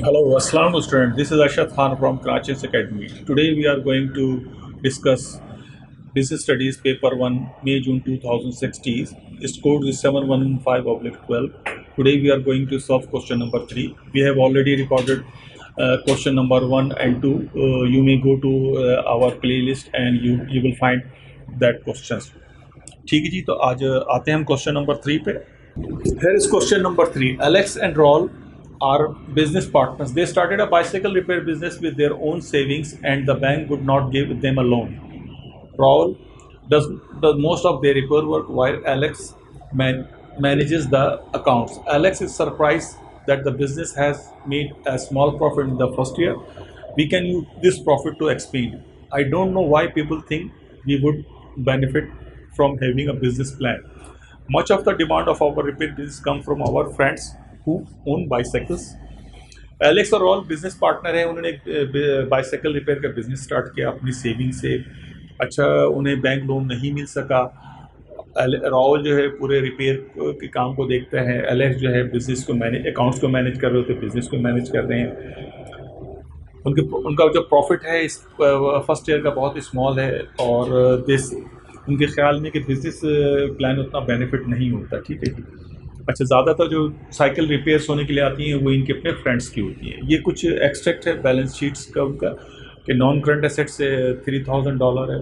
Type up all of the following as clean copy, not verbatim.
Hello, Assalamu student. This is Ashad Khan from Karachi's Academy. Today we are going to discuss Business Studies Paper 1, May June 2016. Its code is 715/12. Today we are going to solve question number 3. We have already recorded question number 1 and 2. You may go to our playlist and you will find that questions. ठीक है जी, तो आज आते हैं हम question number 3 पे. Here is question number 3. Alex and Raul are business partners. They started a bicycle repair business with their own savings and the bank would not give them a loan. Raul does most of their repair work while Alex manages the accounts. Alex is surprised that the business has made a small profit in the first year. We can use this profit to expand. I don't know why people think we would benefit from having a business plan. Much of the demand of our repair business come from our friends who own bicycles. Alex और roll business partner हैं. उन्होंने एक bicycle repair का business start किया अपनी saving से. अच्छा, उन्हें बैंक लोन नहीं मिल सका. रॉल जो है पूरे रिपेयर के काम को देखता है. एलेक्स जो है बिजनेस को मैनेज अकाउंट्स को मैनेज कर रहे होते, बिजनेस को मैनेज कर रहे हैं. उनका जो प्रॉफिट है इस फर्स्ट ईयर का बहुत स्मॉल है और दिस उनके ख्याल में कि बिजनेस प्लान उतना बेनिफिट नहीं होता. ठीक है. अच्छा, ज़्यादातर जो साइकिल रिपेयर्स होने के लिए आती हैं वो इनके अपने फ्रेंड्स की होती हैं. ये कुछ एक्सट्रैक्ट है बैलेंस शीट्स का उनका कि नॉन करंट एसेट से $3,000 है,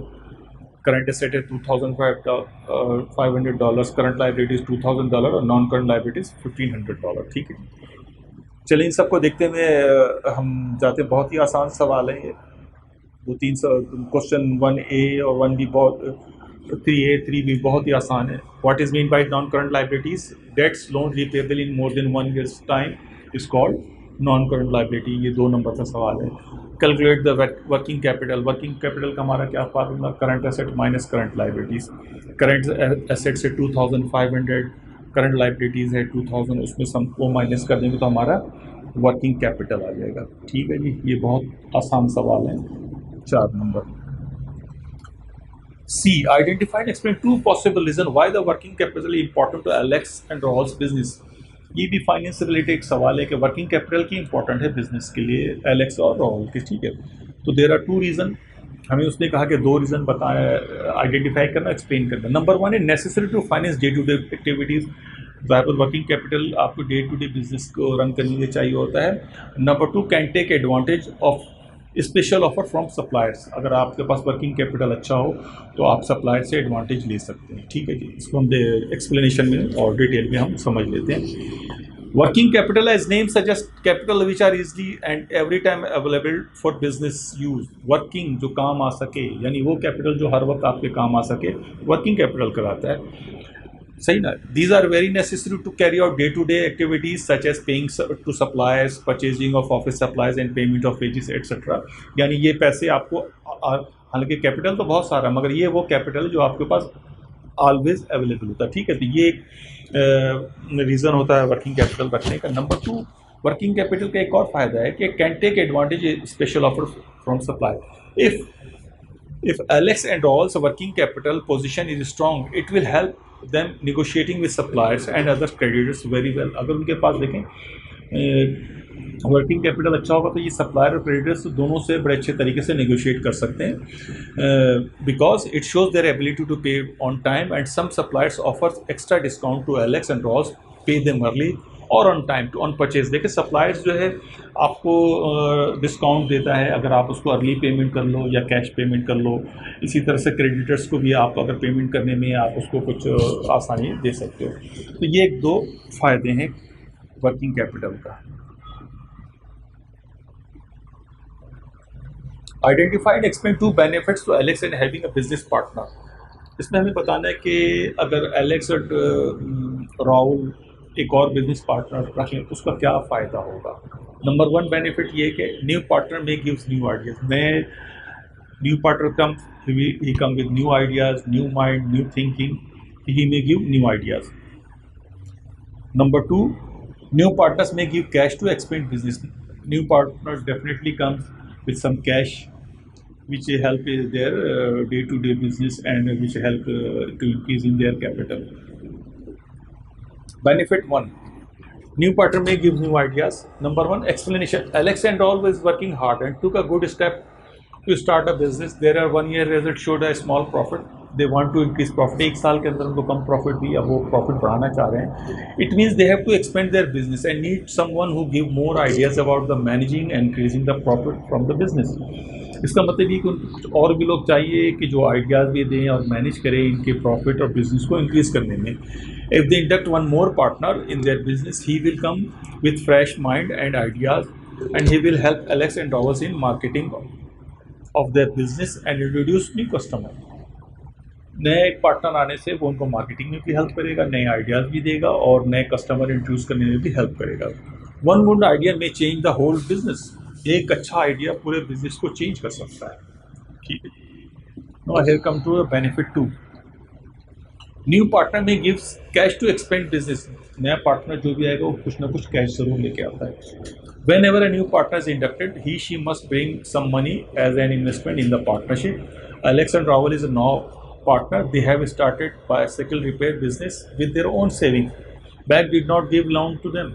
करंट एसेट है $2,500, करंट लाइबिलिटीज़ $2,000 और नॉन करंट लाइबिलिटीज़ $1,500. ठीक है. चलिए इन सबको देखते हुए हम जाते हैं. बहुत ही आसान सवाल है ये. 2-3 क्वेश्चन 1A और 1B बहुत 3A 3B बहुत ही आसान है. What is mean by non current liabilities? Debts loan repayable in more than 1 years time is called non current liability. ये 2 नंबर का सवाल है. Calculate the working capital. Working capital का हमारा क्या formula? Current asset minus current liabilities. Current asset से 2,500, current liabilities है 2,000, उसमें हम वो माइनस कर देंगे तो हमारा वर्किंग कैपिटल आ जाएगा. ठीक है जी, ये बहुत आसान सवाल है. 4 number. C. Identify and explain 2 possible reasons why the working capital is important to Alex and Raul's business. ये भी फाइनेंस से रिलेटेड एक सवाल है कि वर्किंग कैपिटल की इंपॉर्टेंट है बिजनेस के लिए एलेक्स और राहुल के. ठीक है. तो देयर आर 2 रीज़न. हमें उसने कहा कि 2 रीज़न बताया, आइडेंटिफाई करना, एक्सप्लेन करना. नंबर 1 है necessary to finance day to day activities. ज़ाहिर वर्किंग कैपिटल आपको डे टू डे बिजनेस को रन करने के लिए चाहिए होता है. Number 2 can take advantage of special offer from suppliers. अगर आपके पास वर्किंग कैपिटल अच्छा हो तो आप सप्लायर से एडवांटेज ले सकते हैं. ठीक है जी. इसको हम एक्सप्लेनेशन में और डिटेल में हम समझ लेते हैं. Working capital as name suggest capital which are easily and every time available for business use. Working जो काम आ सके, यानी वो कैपिटल जो हर वक्त आपके काम आ सके, वर्किंग कैपिटल कराता है. सही ना. These are very necessary to carry out day to day activities such as paying to suppliers, purchasing of office supplies and payment of wages etcetera. यानी ये पैसे आपको, हालांकि कैपिटल तो बहुत सारा, मगर ये वो कैपिटल जो आपके पास ऑलवेज अवेलेबल होता है. ठीक है. तो ये एक रीज़न होता है वर्किंग कैपिटल रखने का. नंबर 2, वर्किंग कैपिटल का एक और फ़ायदा है कि can take advantage special offer from supply. If Alex and Raul's working capital position is strong, it will help them negotiating with suppliers and other creditors very well. अगर उनके पास देखें working capital अच्छा होगा तो ये सप्लायर और creditors दोनों से बड़े अच्छे तरीके से नेगोशिएट कर सकते हैं. Because it shows their ability to pay on time and some suppliers offers extra discount to Alex and Rawls, pay them early और on time to on purchase. देखिए सप्लायर्स जो है आपको डिस्काउंट देता है अगर आप उसको अर्ली पेमेंट कर लो या कैश पेमेंट कर लो. इसी तरह से क्रेडिटर्स को भी आप अगर पेमेंट करने में आप उसको कुछ आसानी दे सकते हो. तो ये 2 फ़ायदे हैं वर्किंग कैपिटल का. Identify and explain 2 benefits to Alex and having a business partner. इसमें हमें बताना है कि अगर एलेक्स और राहुल एक और बिजनेस पार्टनर रखें तो उसका क्या फ़ायदा होगा. नंबर 1 बेनिफिट ये है कि new partner may gives new ideas. New partner come he come with new ideas, new mind, new thinking. He may give new ideas. Number 2, new partners may give cash to expand business. New partners definitely comes with some cash which help their day-to-day business and which help to increase in their capital. Benefit 1, New partner may give new ideas. Number one, explanation. Alex and all was working hard and took a good step to start a business. There are 1 year result showed a small profit. They want to increase profit. एक साल के अंदर उनको कम profit भी अब वो profit बढ़ाना चाह रहे हैं. It means they have to expand their business and need someone who give more ideas about the managing and increasing the profit from the business. इसका मतलब ये कि कुछ और भी लोग चाहिए कि जो आइडियाज़ भी दें और मैनेज करें इनके प्रॉफिट और बिजनेस को इंक्रीज करने में. If they induct one more partner in their business he will come with fresh mind and ideas and he will help Alex and Dowers in marketing of their business and introduce new customer. नए एक partner आने से वो उनको marketing में भी help करेगा, नए आइडियाज़ भी देगा और नए कस्टमर इंट्रोड्यूस करने में भी हेल्प करेगा. वन गुड आइडिया में चेंज द होल बिजनेस. एक अच्छा आइडिया पूरे बिजनेस को चेंज कर सकता है. ठीक है. Now here come to the benefit two. New partner may gives cash to expand business. नया पार्टनर जो भी आएगा वो कुछ ना कुछ कैश जरूर लेके आता है. Whenever a new partner is inducted he she must bring some money as an investment in the partnership. Alex and Rawal is a now partner. They have started bicycle repair business with their own saving. Bank did not give loan to them.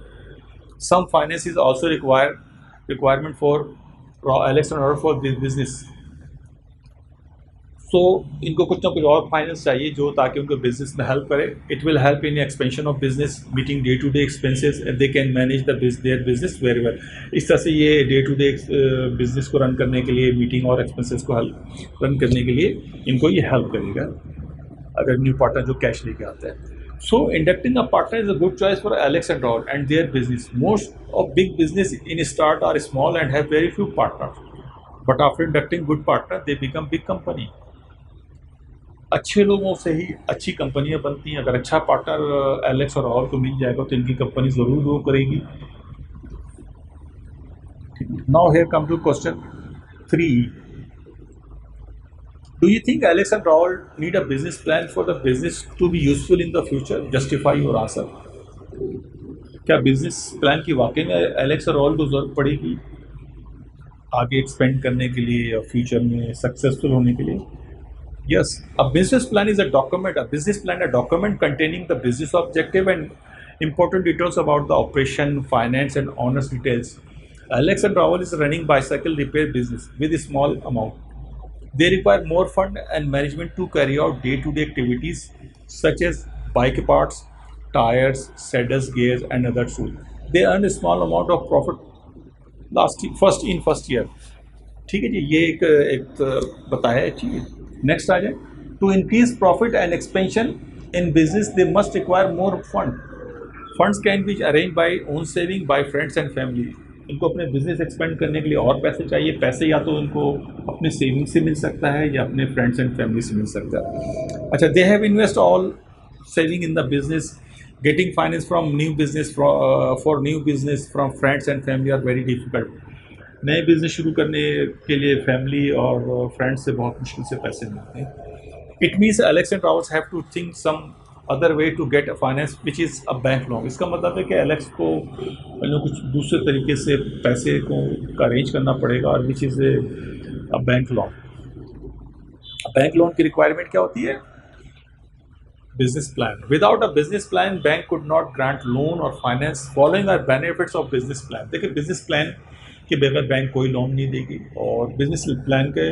Some finance is also requirement for Alex and Raul for this business. So इनको कुछ ना कुछ और finance चाहिए जो ताकि उनको business में हेल्प करे. It will help in expansion of business, meeting day to day expenses and they can manage their business very well. इस तरह से ये डे टू डे बिजनेस को रन करने के लिए, मीटिंग और एक्सपेंसेस को रन करने के लिए इनको ये हेल्प करेगा अगर न्यू पार्टनर जो कैश लेके आता है. So inducting a partner is a good choice for Alex and Raul and their business. Most of big business in start are small and have very few partners. But after inducting good partner, they become big company. अच्छे लोगों से ही अच्छी कंपनियां बनती हैं. अगर अच्छा partner Alex और राहुल को मिल जाएगा तो इनकी कंपनी ज़रूर ग्रो करेगी. Now here come to question 3. Do you think Alex and Raul need a business plan for the business to be useful in the future? Justify your answer. क्या business plan की वाकई में Alex और राहुल को जरूरत पड़ेगी आगे एक्सपेंड करने के लिए या फ्यूचर में सक्सेसफुल होने के लिए? Yes, a business plan is a document. A business plan, a document containing the business objective and important details about the operation, finance, and honest details. Alex and Raul is running bicycle repair business with a small amount. They require more fund and management to carry out day-to-day activities such as bike parts, tires, saddles, gears, and other tools. They earn a small amount of profit first year. ठीक है जी, ये एक बताया चीज़. Next आ जाए. To increase profit and expansion in business they must require more fund. Funds can be arrange by own saving by friends and family. इनको अपने business expand करने के लिए और पैसे चाहिए. पैसे या तो इनको अपने सेविंग से मिल सकता है या अपने फ्रेंड्स एंड फैमिली से मिल सकता है. अच्छा, they have invest all saving in the business. Getting finance from new business for new business from friends and family are very difficult. नए बिजनेस शुरू करने के लिए फैमिली और फ्रेंड्स से बहुत मुश्किल से पैसे मिलते हैं. It means Alex and Rawls have to think some other way to get a finance which is a bank loan. इसका मतलब है कि एलेक्स को कुछ दूसरे तरीके से पैसे को अरेंज करना पड़ेगा और which is a bank loan. Bank loan की रिक्वायरमेंट क्या होती है? Business plan. Without a business plan bank could not grant loan और finance. Following are benefits of business plan. देखिए, बिजनेस प्लान के बगैर बैंक कोई लोन नहीं देगी और बिजनेस प्लान के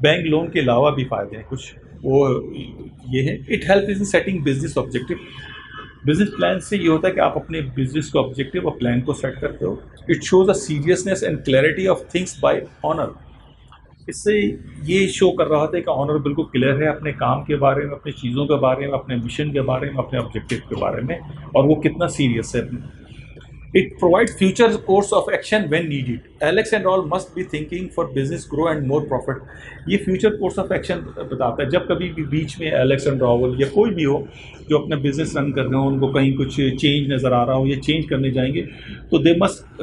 बैंक लोन के अलावा भी फ़ायदे हैं कुछ, वो ये है. It help in setting business objective. Business plan से ये होता है कि आप अपने बिजनेस का ऑब्जेक्टिव और प्लान को सेट करते हो. It shows a seriousness and clarity of things by honour. इससे ये शो कर रहा था कि ऑनर बिल्कुल क्लियर है अपने काम के बारे में, अपनी चीज़ों के बारे में, अपने मिशन के बारे में, अपने ऑब्जेक्टिव के बारे में और वो कितना सीरियस है. It provides future course of action when needed. Alex and Raul must be thinking for business grow and more profit. ये future course of action बताता है. जब कभी भी बीच में एलेक्स एंड रावल या कोई भी हो जो अपना बिजनेस रन कर रहे हो, उनको कहीं कुछ चेंज नज़र आ रहा हो या चेंज करने जाएंगे तो they must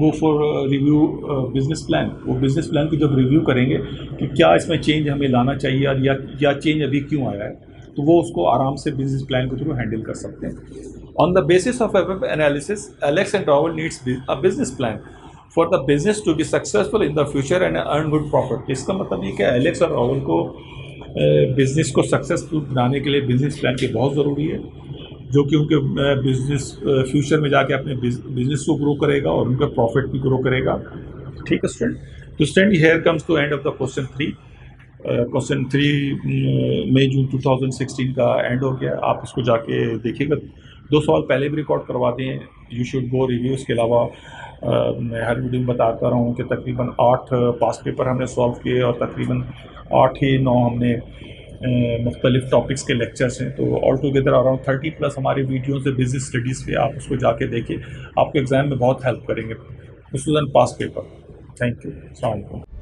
go for review business plan. वो बिजनेस प्लान की जब रिव्यू करेंगे कि क्या इसमें चेंज हमें लाना चाहिए और या चेंज अभी क्यों आया है, तो वो उसको आराम से बिजनेस प्लान के थ्रू हैंडल कर सकते हैं. On the basis of above analysis, Alex and Raul needs a business plan for the business to be successful in the future and earn good profit. इसका मतलब ये कि एलेक्स और राहुल को बिजनेस को सक्सेसफुल बनाने के लिए बिजनेस प्लान की बहुत ज़रूरी है जो कि उनके बिजनेस फ्यूचर में जाके अपने बिजनेस को ग्रो करेगा और उनका प्रॉफिट भी ग्रो करेगा। ठीक है स्टूडेंट, तो student here comes to end of the question 3। Question 3 मई जून 2016 का एंड हो गया। आप इसको जाके देखिएगा, 2 सवाल पहले भी रिकॉर्ड करवा दें, यू शुड गो रिव्यू। इसके अलावा मैं हर वीडियो में बताता रहा हूँ कि तकरीबन 8 पास पेपर हमने सॉल्व किए और तकरीबन 8 ही 9 हमने मुख्तलिफ टॉपिक्स के लेक्चर्स हैं। तो ऑल टुगेदर अराउंड 30+ हमारे वीडियोज़ है बिजनेस स्टडीज़ पे, आप उसको जाके देखिए, आपको एग्ज़ाम में बहुत हेल्प करेंगे, खुसूसन पास पेपर। थैंक यू, अस्सलाम वालेकुम।